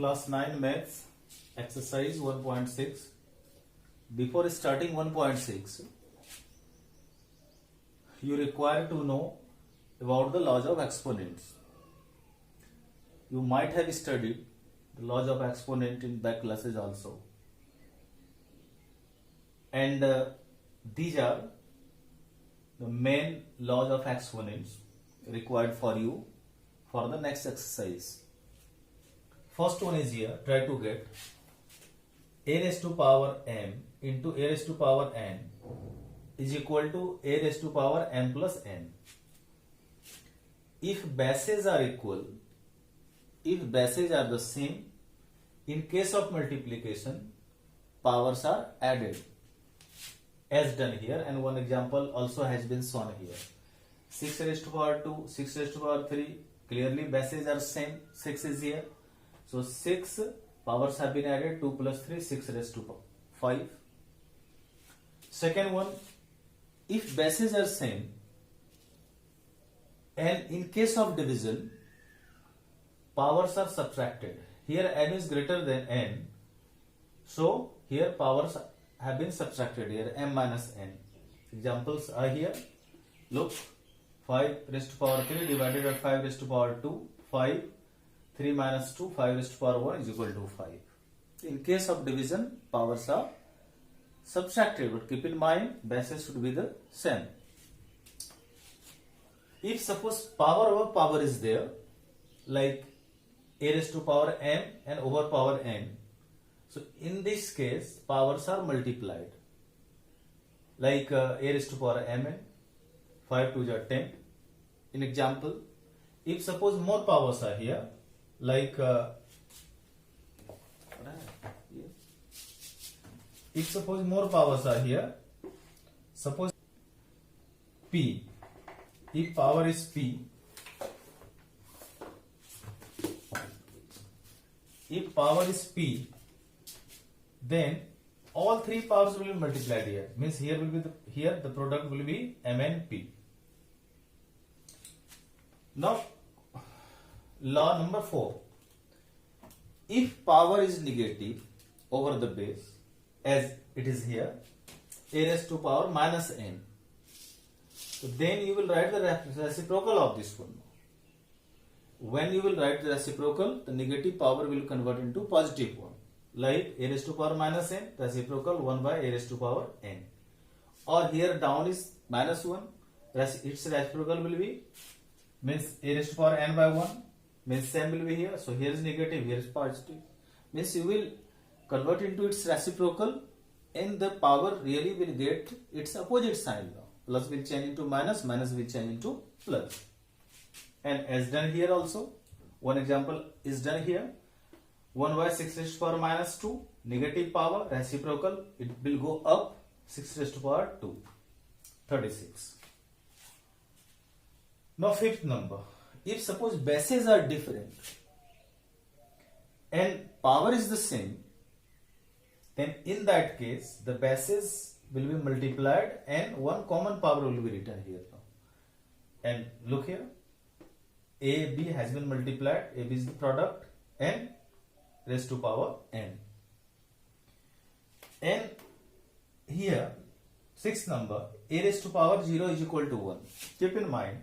Class 9 Maths Exercise 1.6. Before starting 1.6, you require to know about the laws of exponents. You might have studied the laws of exponent in back classes also. And these are the main laws of exponents required for you for the next exercise. First one is here, try to get a raised to power m into a raised to power n is equal to a raised to power m plus n. If bases are equal, if bases are the same, in case of multiplication, powers are added as done here, and one example also has been shown here. 6 raised to power 2, 6 raised to power 3, clearly bases are same, 6 is here. So 6 powers have been added, 2 plus 3, 6 raised to 5. Second one, if bases are same and in case of division, powers are subtracted. Here n is greater than n, so here powers have been subtracted here, m minus n. Examples are here. Look, 5 raised to power 3 divided by 5 raised to power 2, 5. 3 minus 2, 5 raised to power 1 is equal to 5. In case of division, powers are subtracted, but keep in mind, bases should be the same. If suppose power over power is there, like a raised to power m and over power n, so in this case, powers are multiplied. Like a raised to power mn, 5 2 is 10. In example, if suppose more powers are here, like if suppose more powers are here, suppose p, if power is p, if power is p, then all three powers will be multiplied here. Means here will be here the product will be mn p. Now law number 4. If power is negative over the base, as it is here, a raised to power minus n, so then you will write the reciprocal of this one. When you will write the reciprocal, the negative power will convert into positive one. Like a raised to power minus n, reciprocal 1 by a raised to power n. Or here down is minus 1, its reciprocal will be, means a raised to power n by 1, means same will be here. So here is negative, here is positive. Means you will convert into its reciprocal and the power really will get its opposite sign now. Plus will change into minus, minus will change into plus. And as done here also, one example is done here. 1 by 6 raised to power minus 2, negative power, reciprocal, it will go up, 6 raised to power 2, 36. Now fifth number. If suppose bases are different and power is the same, then in that case the bases will be multiplied and one common power will be written here now. And look here, AB has been multiplied, AB is the product, n raised to power n. And here sixth number, a raised to power 0 is equal to 1. Keep in mind,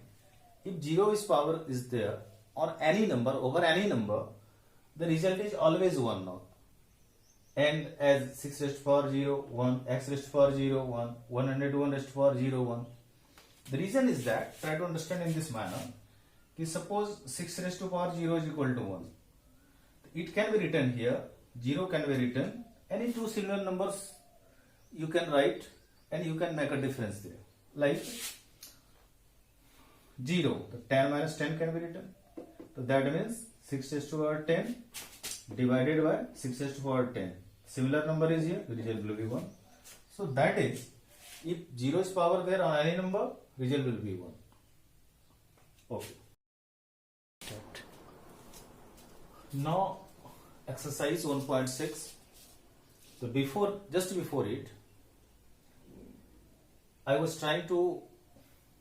if 0 is power is there on any number over any number, the result is always 1 now. And as 6 raised to power 0, 1, x raised to power 0, 1, 101 raised to power 0, 1. The reason is that, try to understand in this manner, suppose 6 raised to power 0 is equal to 1. It can be written here, 0 can be written, any two similar numbers you can write and you can make a difference there. Like 0, the 10 minus 10 can be written. So that means 6 raised to power 10 divided by 6 raised to power 10. Similar number is here, the result will be 1. So that is, if 0 is power there on any number, result will be 1. Okay. Now exercise 1.6. So just before it, I was trying to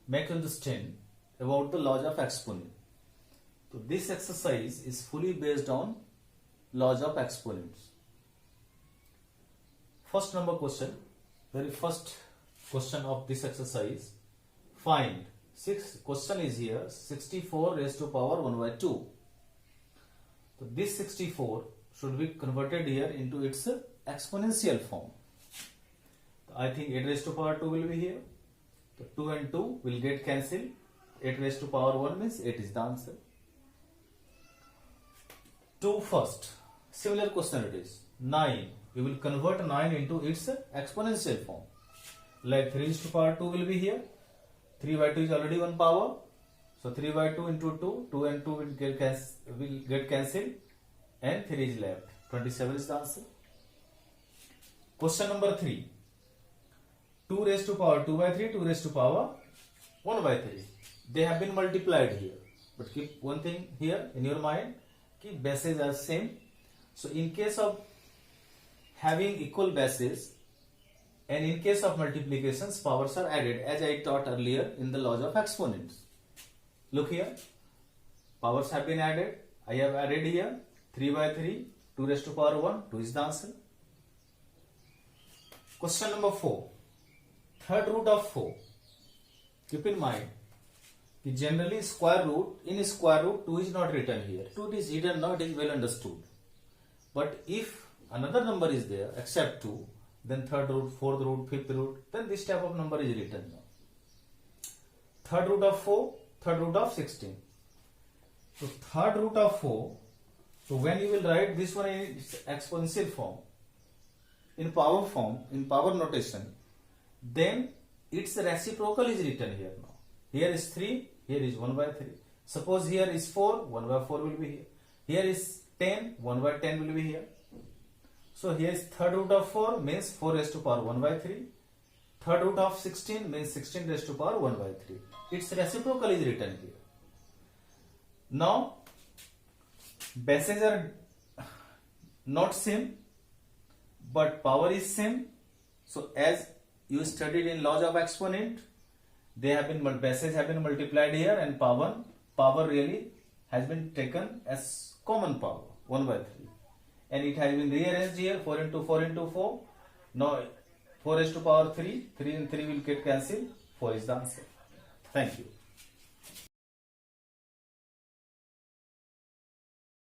make understand about the laws of exponent. So this exercise is fully based on laws of exponents. First number question, very first question of this exercise. Find, question is here, 64 raised to power 1 by 2. So this 64 should be converted here into its exponential form. I think 8 raised to power 2 will be here. So 2 and 2 will get cancelled. 8 raised to power 1 means 8 is the answer. 2 first. Similar question it is. 9. We will convert 9 into its exponential form. Like 3 raised to power 2 will be here. 3 by 2 is already 1 power. So 3 by 2 into 2. 2 and 2 will get cancelled. And 3 is left. 27 is the answer. Question number 3. 2 raised to power 2 by 3, 2 raised to power 1 by 3. They have been multiplied here. But keep one thing here in your mind, keep bases are same. So in case of having equal bases and in case of multiplications, powers are added as I taught earlier in the laws of exponents. Look here, powers have been added. I have added here 3 by 3, 2 raised to power 1, 2 is the answer. Question number 4. Third root of 4. Keep in mind, generally square root, in square root 2 is not written here. 2 is hidden, not is well understood. But if another number is there except 2, then third root, fourth root, fifth root, then this type of number is written now. Third root of 4, third root of 16. So third root of 4, so when you will write this one in its exponential form, in power notation, then its reciprocal is written here now. Here is 3, here is 1 by 3. Suppose here is 4, 1 by 4 will be here. Here is 10, 1 by 10 will be here. So here is third root of 4 means 4 raised to power 1 by 3. Third root of 16 means 16 raised to power 1 by 3. Its reciprocal is written here. Now, bases are not same, but power is same. So as you studied in laws of exponent, bases have been multiplied here and power really has been taken as common power 1 by 3. And it has been rearranged here 4 into 4 into 4. Now 4 raised to power 3, 3 and 3 will get cancelled. 4 is the answer. Thank you.